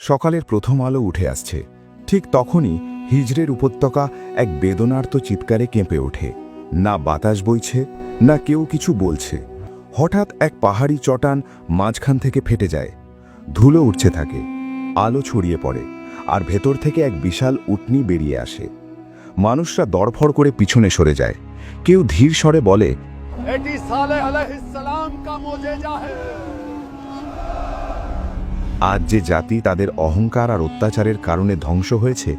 সকালের প্রথম আলো উঠে আসছে। ঠিক তখনই হিজরের উপত্যকা এক বেদনার্ত চিৎকারে কেঁপে ওঠে। না বাতাস বইছে, না কেউ কিছু বলছে। হঠাৎ এক পাহাড়ি চটান মাঝখান থেকে ফেটে যায়। ধুলো উঠছে থাকে, আলো ছড়িয়ে পড়ে, আর ভেতর থেকে এক বিশাল উটনি বেরিয়ে আসে। মানুষরা দড়ফড় করে পিছনে সরে যায়। কেউ ধীর স্বরে বলে, এটি সালেহ আলাইহিস সালাম কা মুজিজা হ্যায়। আজ যে জাতি তাদের অহংকার আর অত্যাচারের কারণে ধ্বংস হয়েছে,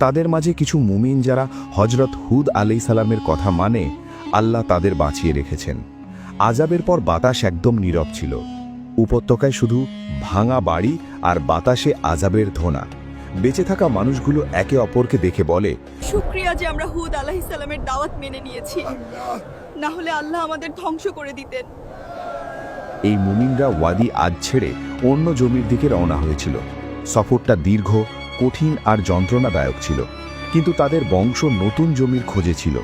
তাদের মাঝে কিছু মুমিন যারা হজরত হুদ আলাইহিস সালামের কথা মানে, আল্লাহ তাদের বাঁচিয়ে রেখেছেন। আযাবের পর বাতাস একদম নীরব ছিল। উপত্যকায় শুধু ভাঙা বাড়ি আর বাতাসে আযাবের ধোঁয়া। বেঁচে থাকা মানুষগুলো একে অপরকে দেখে বলে, শুকরিয়া যে আমরা হুদ আলাইহিস সালামের দাওয়াত মেনে নিয়েছি, না হলে আল্লাহ আমাদের ধ্বংস করে দিতেন। এই মুমিনরা ওয়াদি আজ ছেড়ে অন্য জমির দিকে রওনা হয়েছিল। সফরটা দীর্ঘ, কঠিন আর যন্ত্রণাদায়ক ছিল, কিন্তু তাদের বংশ নতুন জমির খোঁজে ছিল,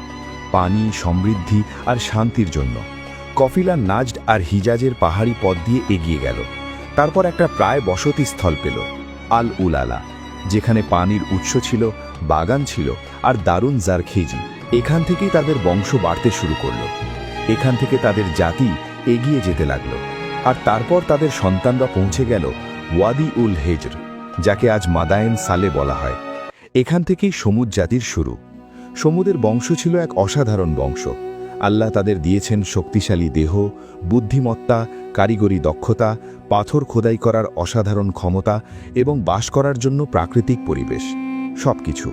পানি, সমৃদ্ধি আর শান্তির জন্য। কফিলা নাজড আর হিজাজের পাহাড়ি পথ দিয়ে এগিয়ে গেল। তারপর একটা প্রায় বসতি স্থল পেল, আল উলালা, যেখানে পানির উৎস ছিল, বাগান ছিল আর দারুণ জারখেজি। এখান থেকেই তাদের বংশ বাড়তে শুরু করলো। এখান থেকে তাদের জাতি এগিয়ে যেতে লাগলো, আর তারপর তাদের সন্তানরা পৌঁছে গেল ওয়াদি উল হেজর, যাকে আজ মাদায়েন সালে বলা হয়। এখান থেকেই সমুদ জাতির শুরু। সমুদের বংশ ছিল এক অসাধারণ বংশ। আল্লাহ তাদের দিয়েছেন শক্তিশালী দেহ, বুদ্ধিমত্তা, কারিগরি দক্ষতা, পাথর খোদাই করার অসাধারণ ক্ষমতা এবং বাস করার জন্য প্রাকৃতিক পরিবেশ, সবকিছু।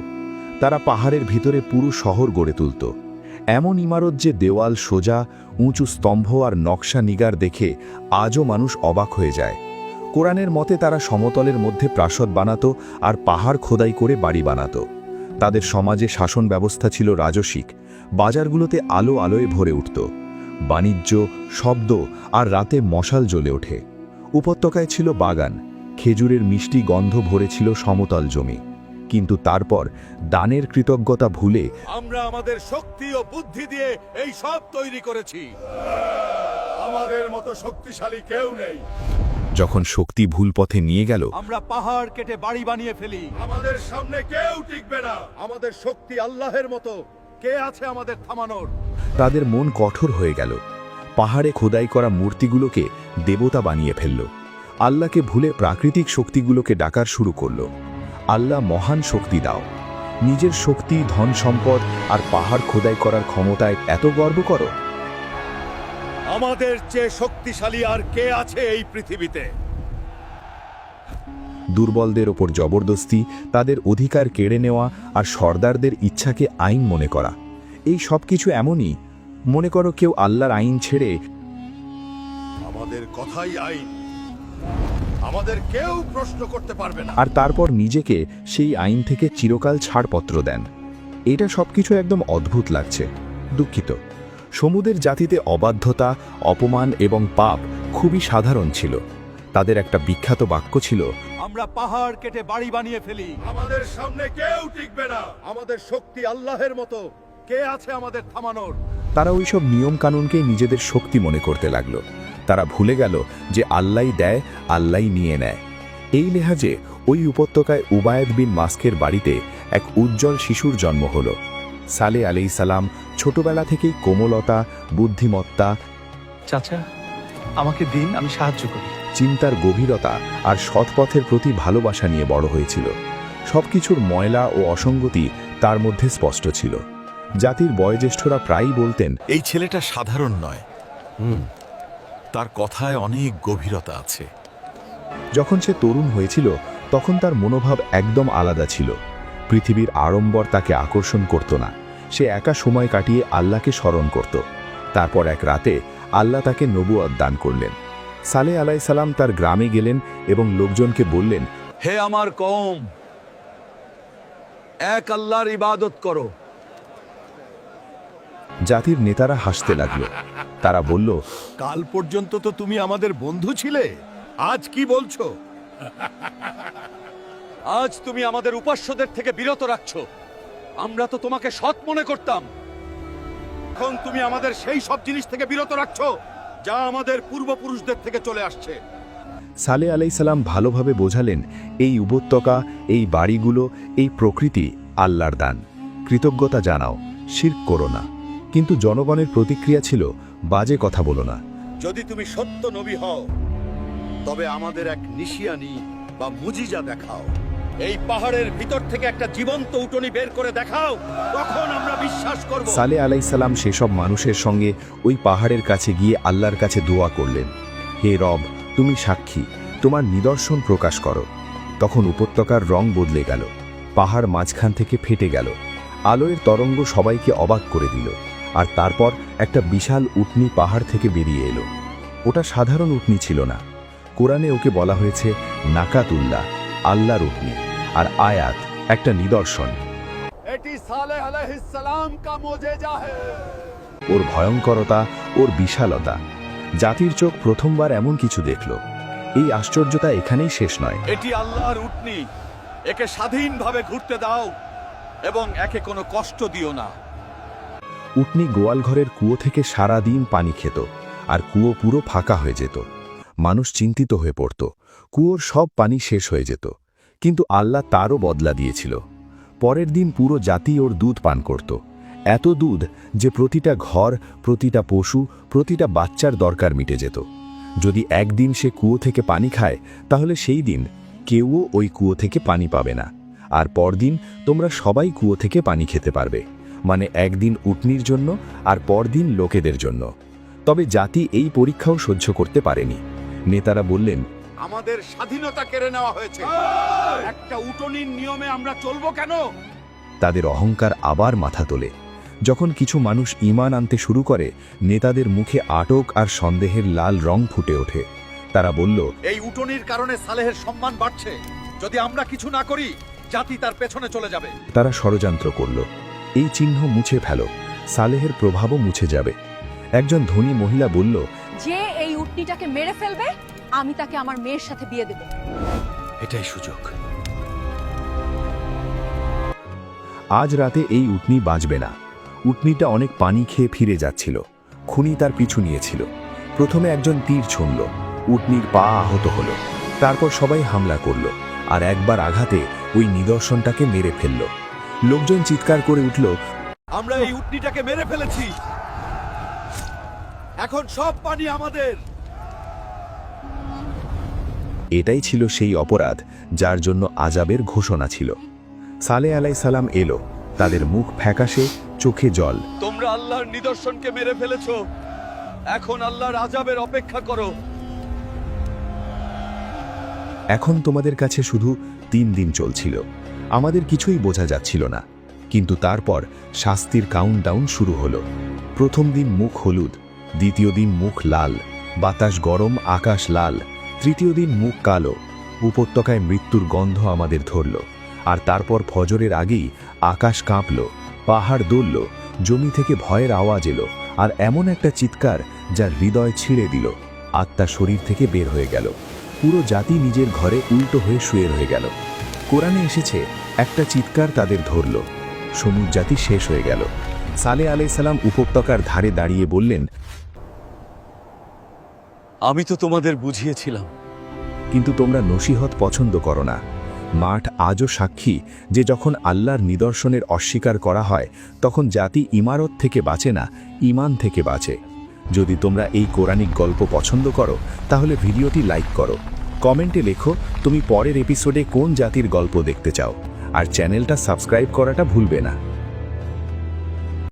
তারা পাহাড়ের ভিতরে পুরো শহর গড়ে তুলত। এমন ইমারত যে দেওয়াল সোজা, উঁচু স্তম্ভ আর নকশা নিগার দেখে আজও মানুষ অবাক হয়ে যায়। কোরআনের মতে তারা সমতলের মধ্যে প্রাসাদ বানাতো আর পাহাড় খোদাই করে বাড়ি বানাতো। তাদের সমাজে শাসন ব্যবস্থা ছিল রাজসিক। বাজারগুলোতে আলো আলোয় ভরে উঠত। বাণিজ্য, শব্দ আর রাতে মশাল জ্বলে ওঠে। উপত্যকায় ছিল বাগান, খেজুরের মিষ্টি গন্ধ ভরেছিল সমতল জমি। কিন্তু তারপর দানের কৃতজ্ঞতা ভুলে আমরা আমাদের শক্তি ও বুদ্ধি দিয়ে এই সব তৈরি করেছি। আমাদের মতো শক্তিশালী কেউ নেই। যখন শক্তি ভুল পথে নিয়ে গেল, আমরা পাহাড় কেটে বাড়ি বানিয়ে ফেলি। আমাদের সামনে কেউ টিকবে না। আমাদের শক্তি আল্লাহের মতো, কে আছে আমাদের থামানোর? তাদের মন কঠোর হয়ে গেল। পাহাড়ে খোদাই করা মূর্তিগুলোকে দেবতা বানিয়ে ফেলল। আল্লাহকে ভুলে প্রাকৃতিক শক্তিগুলোকে ডাকার শুরু করল। আল্লাহ মহান শক্তি দাও। নিজের শক্তি, ধন সম্পদ আর পাহাড় খোদাই করার ক্ষমতায় এত গর্ব করো। আমাদের চেয়ে শক্তিশালী আর কে আছে এই পৃথিবীতে? দুর্বলদের ওপর জবরদস্তি, তাদের অধিকার কেড়ে নেওয়া আর সর্দারদের ইচ্ছাকে আইন মনে করা, এই সব কিছু এমনই। মনে করো কেউ আল্লাহর আইন ছেড়ে আমাদের কথাই আইন, আমাদের কেউ প্রশ্ন করতে পারবে না। আর তারপর নিজেকে সেই আইন থেকে চিরকাল ছাড়পত্র দেন। এটা সবকিছু একদম অদ্ভুত লাগছে। দুঃখিত। সমুদের জাতিতে অবাধ্যতা, অপমান এবং পাপ খুবই সাধারণ ছিল। তাদের একটা বিখ্যাত বাক্য ছিল, আমরা পাহাড় কেটে বাড়ি বানিয়ে ফেলি। আমাদের সামনে কেউ টিকবে না। আমাদের শক্তি আল্লাহের মতো, কে আছে আমাদের থামানোর? তারা ওইসব নিয়ম কানুনকেই নিজেদের শক্তি মনে করতে লাগলো। তারা ভুলে গেল যে আল্লাহই দেয়, আল্লাহই নিয়ে নেয়। এই লেহাজে ওই উপত্যকায় উবায়েদ বিন মাস্কের বাড়িতে এক উজ্জ্বল শিশুর জন্ম হলো। সালে আলাইহিস সালাম ছোটবেলা থেকেই কোমলতা, বুদ্ধিমত্তা, চাচা আমাকে দিন, আমি সাহায্য করি। চিন্তার গভীরতা আর সৎপথের প্রতি ভালোবাসা নিয়ে বড় হয়েছিল। সবকিছুর ময়লা ও অসঙ্গতি তার মধ্যে স্পষ্ট ছিল। জাতির বয়োজ্যেষ্ঠরা প্রায়ই বলতেন, এই ছেলেটা সাধারণ নয়, তার কথায় অনেক গভীরতা আছে। যখন সে তরুণ হয়েছিল তখন তার মনোভাব একদম আলাদা ছিল। পৃথিবীর আড়ম্বর তাকে আকর্ষণ করত না। সে একা সময় কাটিয়ে আল্লাহকে স্মরণ করত। তারপর এক রাতে আল্লাহ তাকে নবুয়ত দান করলেন। সালেহ আলাইহিস সালাম তার গ্রামে গেলেন এবং লোকজনকে বললেন, হে আমার কওম, এক আল্লাহর ইবাদত করো। জাতির নেতারা হাসতে লাগলো। তারা বলল, কাল পর্যন্ত তো তুমি আমাদের বন্ধু ছিলে, আজ কি বলছো? আজ তুমি আমাদের উপাস্যদের থেকে বিরত রাখছো। আমরা তো তোমাকে সৎ মনে করতাম। এখন তুমি আমাদের সেই সব জিনিস থেকে বিরত রাখছো যা আমাদের পূর্বপুরুষদের থেকে চলে আসছে। সালেহ আলাইসাল্লাম ভালোভাবে বোঝালেন, এই উপত্যকা, এই বাড়িগুলো, এই প্রকৃতি আল্লাহর দান। কৃতজ্ঞতা জানাও, শিরক করো না। কিন্তু জনগণের প্রতিক্রিয়া ছিল, বাজে কথা বলো না। যদি তুমি সত্য নবী হও তবে আমাদের এক নিশিয়ানি বা মুজিজা দেখাও। এই পাহাড়ের ভিতর থেকে একটা জীবন্ত উটনি বের করে দেখাও, তখন আমরা বিশ্বাস করব। সালেহ আলাইসাল্লাম সেসব মানুষের সঙ্গে ওই পাহাড়ের কাছে গিয়ে আল্লাহর কাছে দোয়া করলেন, হে রব, তুমি সাক্ষী, তোমার নিদর্শন প্রকাশ করো। তখন উপত্যকার রং বদলে গেল, পাহাড় মাঝখান থেকে ফেটে গেল, আলোর তরঙ্গ সবাইকে অবাক করে দিল। আর তারপর একটা বিশাল উটনি পাহাড় থেকে বেরিয়ে এলো। ওটা সাধারণ উটনি ছিল না, কোরআনে ওকে বলা হয়েছে নাকাতুল্লাহ, আল্লাহর উটনি, আর আয়াত একটা নিদর্শন। এটি সালেহ আলাইহিস সালাম কা মুজিজা হে। ওর ভয়ঙ্করতা, ওর বিশালতা, জাতির চোখ প্রথমবার এমন কিছু দেখল। এই আশ্চর্যতা এখানেই শেষ নয়। এটি আল্লাহর উটনি, একে স্বাধীনভাবে ঘুরতে দাও এবং একে কোনো কষ্ট দিও না। উটনি গোয়ালঘরের কুয়ো থেকে সারা দিন পানি খেত, আর কুয়ো পুরো ফাঁকা হয়ে যেত। মানুষ চিন্তিত হয়ে পড়ত, কুয়োর সব পানি শেষ হয়ে যেত। কিন্তু আল্লাহ তারও বদলা দিয়েছিল। পরের দিন পুরো জাতি ওর দুধ পান করত, এত দুধ যে প্রতিটা ঘর, প্রতিটা পশু, প্রতিটা বাচ্চার দরকার মিটে যেত। যদি একদিন সে কুয়ো থেকে পানি খায়, তাহলে সেই দিন কেউও ওই কুয়ো থেকে পানি পাবে না। আর পরদিন তোমরা সবাই কুয়ো থেকে পানি খেতে পারবে, মানে একদিন উটনির জন্য আর পরদিন লোকেদের জন্য। তবে জাতি এই পরীক্ষাও সহ্য করতে পারেনি। নেতারা বললেন, আমাদের স্বাধীনতা কেড়ে নেওয়া হয়েছে, একটা উটনির নিয়মে আমরা চলবো কেন? তাদের অহংকার আবার মাথা তোলে। যখন কিছু মানুষ ঈমান আনতে শুরু করে, নেতাদের মুখে আটক আর সন্দেহের লাল রং ফুটে ওঠে। তারা বলল, এই উটনির কারণে সালেহের সম্মান বাড়ছে, যদি আমরা কিছু না করি জাতি তার পেছনে চলে যাবে। তারা ষড়যন্ত্র করল, এই চিহ্ন মুছে ফেলো, সালেহের প্রভাবও মুছে যাবে। একজন ধনী মহিলা বলল, যে এই উটনিটাকে মেরে ফেলবে, আমি তাকে আমার মেয়ের সাথে বিয়ে দেব। এটাই সুযোগ। আজ রাতে এই উটনি বাঁচবে না। উটনিটা অনেক পানি খেয়ে ফিরে যাচ্ছিল, খুনি তার পিছু নিয়েছিল। প্রথমে একজন তীর ছুঁড়ল, উটনির পা আহত হলো। তারপর সবাই হামলা করল, আর একবার আঘাতে ওই নিদর্শনটাকে মেরে ফেলল। লোকজন চিৎকার করে উঠল, আমরা এই উটনিটাকে মেরে ফেলেছি, এখন সব পানি আমাদের। এটাই ছিল সেই অপরাধ যার জন্য আযাবের ঘোষণা ছিল। সালেহ আলাইসাল্লাম এলো, তাদের মুখ ফ্যাকাশে, চোখে জল। তোমরা আল্লাহর নিদর্শনকে মেরে ফেলেছো, এখন আল্লাহর আযাবের অপেক্ষা করো। এখন তোমাদের কাছে শুধু 3 দিন চলছিল, আমাদের কিছুই বোঝা যাচ্ছিল না। কিন্তু তারপর শাস্তির কাউন্টডাউন শুরু হলো। প্রথম দিন মুখ হলুদ, দ্বিতীয় দিন মুখ লাল, বাতাস গরম, আকাশ লাল, তৃতীয় দিন মুখ কালো। উপত্যকায় মৃত্যুর গন্ধ আমাদের ধরল। আর তারপর ফজরের আগেই আকাশ কাঁপল, পাহাড় দুলল, জমি থেকে ভয়ের আওয়াজ এলো, আর এমন একটা চিৎকার যা হৃদয় ছিঁড়ে দিল। আত্মা শরীর থেকে বের হয়ে গেল, পুরো জাতি নিজের ঘরে উল্টো হয়ে শুয়ে রয়ে গেল। কোরআনে এসেছে, একটা চিৎকার তাদের ধরল, সমুদ জাতি শেষ হয়ে গেল। সালেহ আলাইসাল্লাম উপত্যকার ধারে দাঁড়িয়ে বললেন, আমি তো তোমাদের বুঝিয়েছিলাম, কিন্তু তোমরা নসিহত পছন্দ করো না। মাঠ আজও সাক্ষী যে যখন আল্লাহর নিদর্শনের অস্বীকার করা হয়, তখন জাতি ইমারত থেকে বাঁচে না, ঈমান থেকে বাঁচে। যদি তোমরা এই কোরআনিক গল্প পছন্দ করো, তাহলে ভিডিওটি লাইক করো, কমেন্টে লেখো তুমি পরের এপিসোডে কোন জাতির গল্প দেখতে চাও, আর চ্যানেলটা সাবস্ক্রাইব করাটা ভুলবে না।